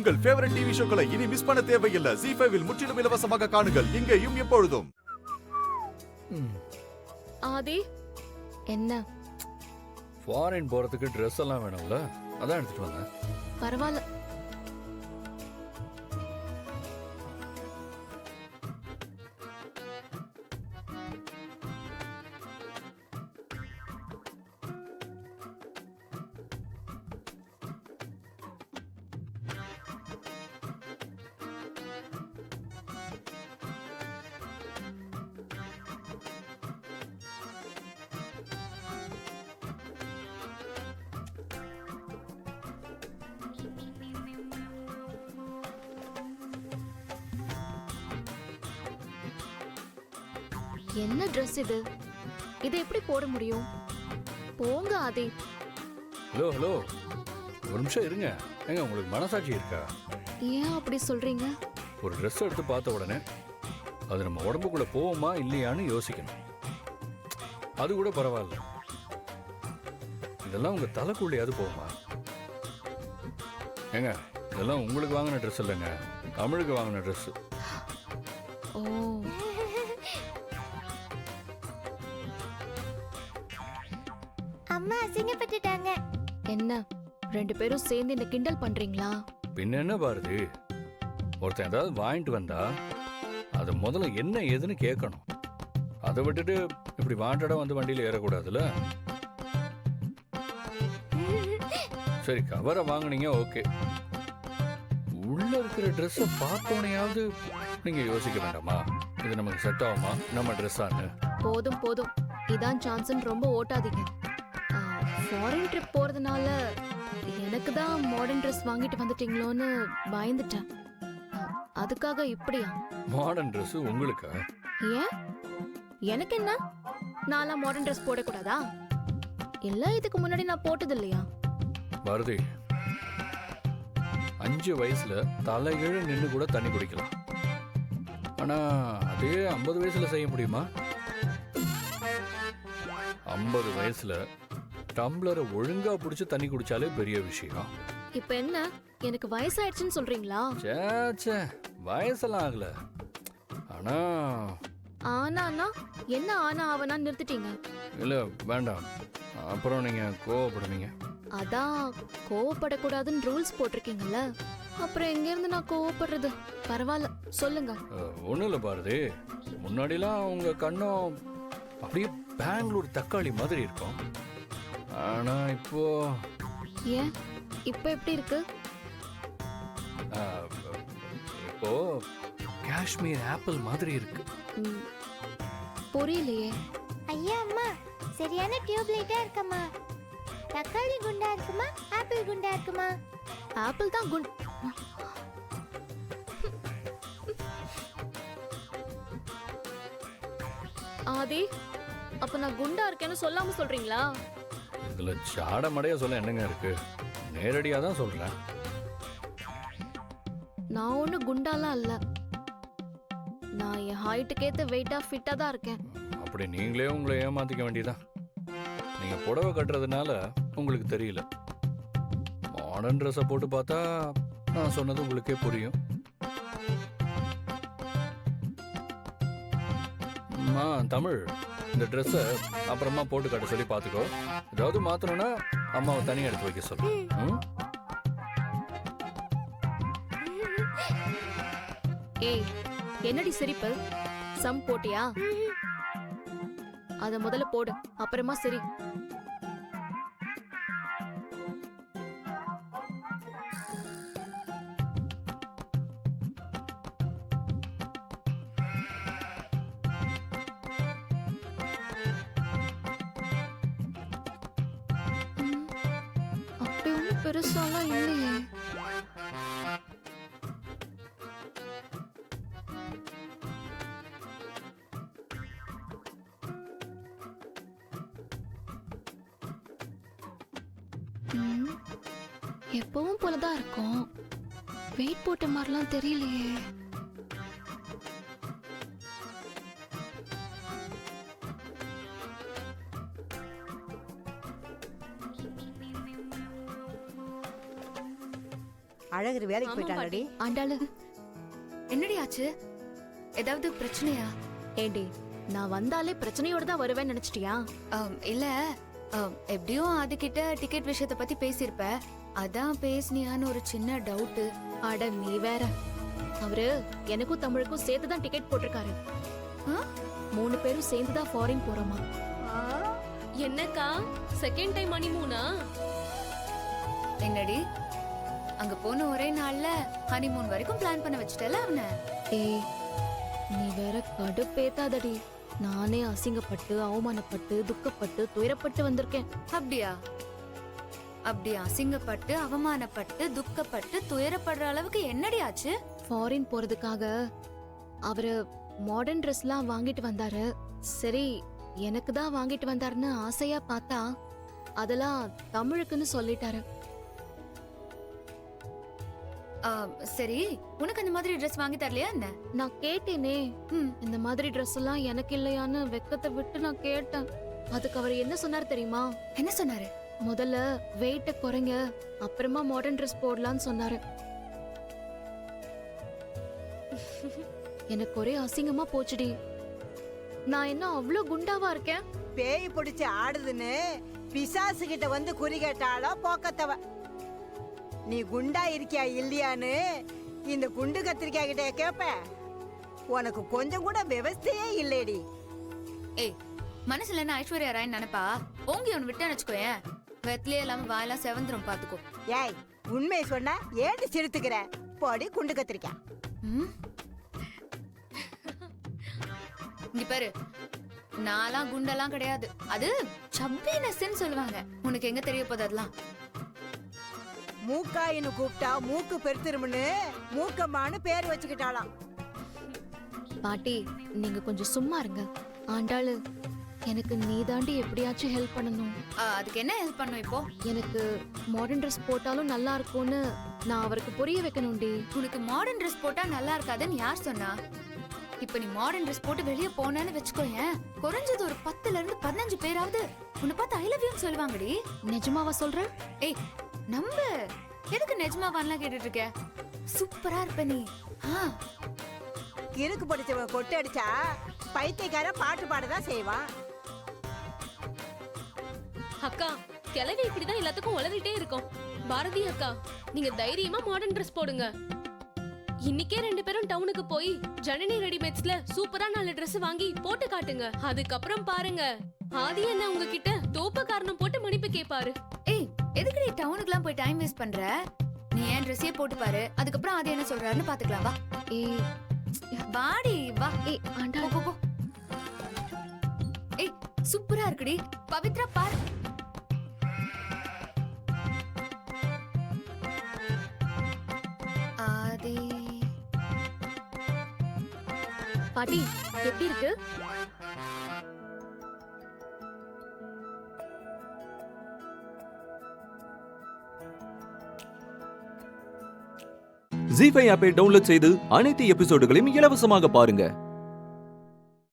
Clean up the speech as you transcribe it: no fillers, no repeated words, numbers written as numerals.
உங்கள் favourite TV ஷோக்களை இனி miss பண்ண தேவையில்லை. ஜீ5 இல் முற்றிலும் இலவசமாக காணுங்கள். இங்கேயும் எப்பொழுதும். ஆதி என்ன ஃபாரின் போறதுக்கு ட்ரெஸ் எல்லாம் வேணும்ல, அதான் எடுத்துட்டு வந்தேன். பரவாயில்ல. என்ன ட்ரெஸ் இது? இதை எப்படி போட முடியும்? போங்க ஆதி. ஹலோ ஹலோ, ஒரு நிமிஷம் இருங்க. ஏங்க உங்களுக்கு மனசாட்சி இருக்கா? ஏன் அப்படி சொல்றீங்க? ஒரு ட்ரெஸ் எடுத்து பார்த்த உடனே அது நம்ம உடம்புக்குள்ள போவோமா இல்லையான்னு யோசிக்கணும். அது கூட பரவாயில்ல, இதெல்லாம் உங்க தலைக்குள்ளையாவது போகுமா? ஏங்க இதெல்லாம் உங்களுக்கு வாங்கின ட்ரெஸ் இல்லைங்க, தமிழுக்கு வாங்கின ட்ரெஸ். ஓ, அம்மா அசிங்கப்பட்டுட்டாங்க. என்ன ரெண்டு பேரும் சேர்ந்து என்ன கிண்டல் பண்றீங்களா? பின்ன என்ன பாரதி, ஒருத்தன் ஏதாவது வாங்கிட்டு வந்தா அது முதல்ல என்ன ஏதுன்னு கேட்கணும். அதை விட்டுட்டு இப்படி வாண்டடா வந்து வண்டியில ஏறக்கூடாதுல்ல. சரி, கவரை வாங்கினீங்க, ஓகே. உள்ள இருக்கிற ட்ரெஸ்ஸை பார்த்தோனையாவது நீங்க யோசிக்க வேண்டாமா, இது நமக்கு செட் ஆகுமா, நம்ம ட்ரெஸ்ஸான்னு? போதும் போதும், இதான் சான்ஸ்ன்னு ரொம்ப ஓட்டாதீங்க. ஃபாரின் ட்ரிப் போறதுனால எனக்கு தான் மாடர்ன் ட்ரெஸ் வாங்கிட்டு வந்துட்டீங்களோன்னு பயந்துட்டேன். அதுக்காக இப்படியா? மாடர்ன் ட்ரெஸ் உங்களுக்கா? ஏன், எனக்கு என்ன? நான்லாம் மாடர்ன் ட்ரெஸ் போடக்கூடாதா? இல்ல இதுக்கு முன்னாடி நான் போட்டது இல்லையா? பாரதி, 5 வயசுல தலைகீழ நின்று கூட தண்ணி குடிக்கலாம். ஆனா அதே 50 வயசுல செய்ய முடியுமா? 50 வயசுல டம்ளரை ஒழுங்கா புடிச்சு தண்ணி குடிச்சாலே பெரிய விஷயம். இப்ப என்ன, எனக்கு வயசாயிடுச்சுன்னு சொல்றீங்களா? சே, வயசெல்லாம் ஆகல. ஆனா ஆனா என்ன ஆனா ஆவனா நிறுத்திட்டீங்க? இல்ல வேண்டாம், அப்புறம் நீங்க கோவப்படுவீங்க. அதான் கோவப்படக்கூடாதுன்னு ரூல்ஸ் போட்டிருக்கீங்கல்ல, அப்புறம் எங்க இருந்து நான் கோவப்படுறது? பரவாயில்ல, சொல்லுங்க. ஒண்ணும் இல்ல பாரதி, முன்னாடிலாம் உங்க கண்ணும் அப்படியே பெங்களூர் தக்காளி மாதிரி இருக்கும். ஆனா இப்போ ஏன் இப்ப எப்படி இருக்கு? இப்போ காஷ்மீர் ஆப்பிள் மாதிரி இருக்கு. ம், புரியலையே. ஐயா அம்மா, சரியான டியூப் லைட்டா இருக்கம்மா. தக்காளி குண்டா இருக்குமா, ஆப்பிள் குண்டா இருக்குமா? ஆப்பிள் தான் குட். ஆதி, அப்ப நான் குண்டா இருக்கேன்னு சொல்லாம சொல்றீங்களா? இதுல சாட மடையா சொல்ல என்னங்க இருக்கு, நேரடியா தான் சொல்றேன். நான் ஒண்ணு குண்டாலாம் இல்ல, நான் என் ஹைட்டுக்கு ஏத்த வெயிட்டா ஃபிட்டா தான் இருக்கேன். அப்படி நீங்களே உங்களை ஏமாத்திக்க வேண்டியதான். நீங்க புடவை கட்டுறதுனால உங்களுக்கு தெரியல. மாடர்ன் ட்ரெஸ்ஸை போட்டு பார்த்தா நான் சொன்னது உங்களுக்கே புரியும். தமிழ், இந்த ட்ரெஸ்ஸை அப்புறமா போட்டு காட்ட சொல்லி பார்த்துக்கோ. ஏதாவது மாத்தணும்னா அம்மாவை தனியாக எடுத்து வைக்க சொல்லு. ஏய், என்னடி சிரிப்பு? சம் போட்டியா? அத முதல்ல போடு, அப்புறமா சரி. அப்படி ஒன்றும் பெருசாலாம் இல்லையே. எப்பவும் போலதான் இருக்கும். வெயிட் போட்ட மாதிரிலாம் தெரியலையே. அழகர் வேலைக்கு போயிட்டாங்கடி. ஆண்டாளு என்னடி ஆச்சு? ஏதாவது பிரச்சனையா? ஏண்டி நான் வந்தாலே பிரச்சனையோட தான் வருவேன்னு நினைச்சிட்டியா? இல்ல எப்படியும் அதுகிட்ட டிக்கெட் விஷயத்தை பத்தி பேசியிருப்ப, அதான் பேசுனியான்னு ஒரு சின்ன டவுட். அட நீ வேற. அவரு எனக்கும் தமிழுக்கும் சேர்த்து தான் டிக்கெட் போட்டிருக்காரு. 3 பேரும் சேர்ந்து தான் ஃபாரின் போறோமா. என்னக்கா செகண்ட் டைம் ஹனிமூனா? என்னடி அங்க போன ஒரே நாள்ல ஹனிமூன் வரைக்கும் பிளான் பண்ண வச்சிட்டல அவனை. ஏய் நீ வேற கடுப்பேத்தாதடி. நானே அசிங்கப்பட்டு அவமானப்பட்டு துக்கப்பட்டு துயரப்பட்டு வந்திருக்கேன். அப்படியா? அப்படி அசிங்கப்பட்டு அவமானப்பட்டு துக்கப்பட்டு துயரப்படுற அளவுக்கு என்னடி ஆச்சு? ஃபாரின் போறதுக்காக அவரு மாடர்ன் ட்ரெஸ்லாம் வாங்கிட்டு வந்தாரு. சரி எனக்கு தான் வாங்கிட்டு வந்தாருன்னு ஆசையா பார்த்தா அதெல்லாம் தமிழுக்குன்னு சொல்லிட்டாரு. சரி, உனக்கு அந்த மாதிரி ட்ரெஸ் வாங்கி தரலையா என்ன? நான் கேட்டேனே, இந்த மாதிரி ட்ரெஸ் எல்லாம் எனக்கு இல்லையான்னு வெக்கத்தை விட்டு நான் கேட்டேன். அதுக்கு அவர் என்ன சொன்னார் தெரியுமா? என்ன சொன்னாரு? முதல்ல வெயிட்ட குறைங்க, அப்புறமா மாடர்ன் ட்ரெஸ் போடலாம்னு சொன்னாரு. எனக்கு ஒரே அசிங்கமா போச்சுடி. நான் என்ன அவ்வளவு குண்டாவா இருக்கேன்? பேய் பிடிச்சு ஆடுதுன்னு பிசாசு கிட்ட வந்து குறி கேட்டாலோ போக்கத்தவ. நீ குண்டா இருக்கியா இல்லையான்னு இந்த குண்டு கத்திரிக்காய் கிட்ட கேப்ப. உனக்கு கொஞ்சம் கூட விவஸ்தையே இல்லையடி. ஏய், மனசுல என்ன ஐஸ்வர்யா ராய் நினைப்பா? ஓங்கி ஒன்னு விட்டேன்னு வச்சுக்கோயேன், வெத்திலே இல்லாம வாயெல்லாம் செவந்துரும் பாத்துக்கோ. ஏய், உண்மையை சொன்னா ஏன்னு சிரித்துக்கிற? போடி குண்டு கத்திரிக்காய். இங்க பாரு, நான்லாம் குண்டெல்லாம் கிடையாது. அது சப்பினஸ்ன்னு சொல்லுவாங்க. உனக்கு எங்க தெரிய போகுது அதெல்லாம்? மூக்காயின்னு கூப்பிட்டா மூக்கு பெருத்திருமுன்னு மூக்கம்மான்னு பேர் வச்சுக்கிட்டாளாம். பாட்டி நீங்க கொஞ்சம் சும்மா இருங்க. ஆண்டாளு எனக்கு நீ தாண்டி எப்படியாச்சும் ஹெல்ப் பண்ணணும். அதுக்கு என்ன ஹெல்ப் பண்ணும் இப்போ? எனக்கு மாடர்ன் ட்ரெஸ் போட்டாலும் நல்லா இருக்கும்னு நான் அவருக்கு புரிய வைக்கணும்டி. உனக்கு மாடர்ன் ட்ரெஸ் போட்டா நல்லா இருக்காதுன்னு யார் சொன்னா? இப்ப நீ மாடர்ன் ட்ரெஸ் போட்டு வெளியே போனேன்னு வச்சுக்கோயேன், குறைஞ்சது ஒரு 10ல இருந்து 15 பேராவது உன்னை பார்த்து ஐ லவ் யூன்னு சொல்லுவாங்கடி. நிஜமாவா சொல்ற? ஏய் நம்ப, எதுக்கு நிஜமாவான்லாம் கேட்டுட்டு இருக்க? சூப்பரா இருப்ப நீ. கிறுக்கு படிச்சவ கொட்டு அடிச்சா பைத்தியக்கார பாட்டு பாடதான் செய்வான். அக்கா கிளவி இப்படிதான் எல்லாத்துக்கும் உளறிட்டே இருக்கோம். பாரதி அக்கா நீங்க தைரியமா மாடர்ன் ட்ரெஸ் போடுங்க. இன்னைக்கே 2 பேரும் டவுனுக்கு போய் ஜனனி ரெடிமேட்ஸ்ல சூப்பரா 4 Dress வாங்கி போட்டு காட்டுங்க. அதுக்கப்புறம் பாருங்க ஆதி என்ன உங்ககிட்ட தோப்ப காரணம் போட்டு மன்னிப்பு கேட்பாரு. ஏய், எதுக்கு நீ டவுனுக்குலாம் போய் டைம் வேஸ்ட் பண்ற? நீ ஏன் ட்ரெஸ்ஸே போட்டு பாரு, அதுக்கப்புறம் ஆதி என்ன சொல்றாருன்னு பாத்துக்கலாம். வா ஏய் வாடி வா. ஏய் ஆண்டாளு போ போ. ஏய் சூப்பரா இருக்குடி. பவித்ரா பாரு. ஆதி பாட்டி எப்படி இருக்கு? ஜீ5 ஆப்பை டவுன்லோட் செய்து அனைத்து எபிசோடுகளையும் இலவசமாக பாருங்க.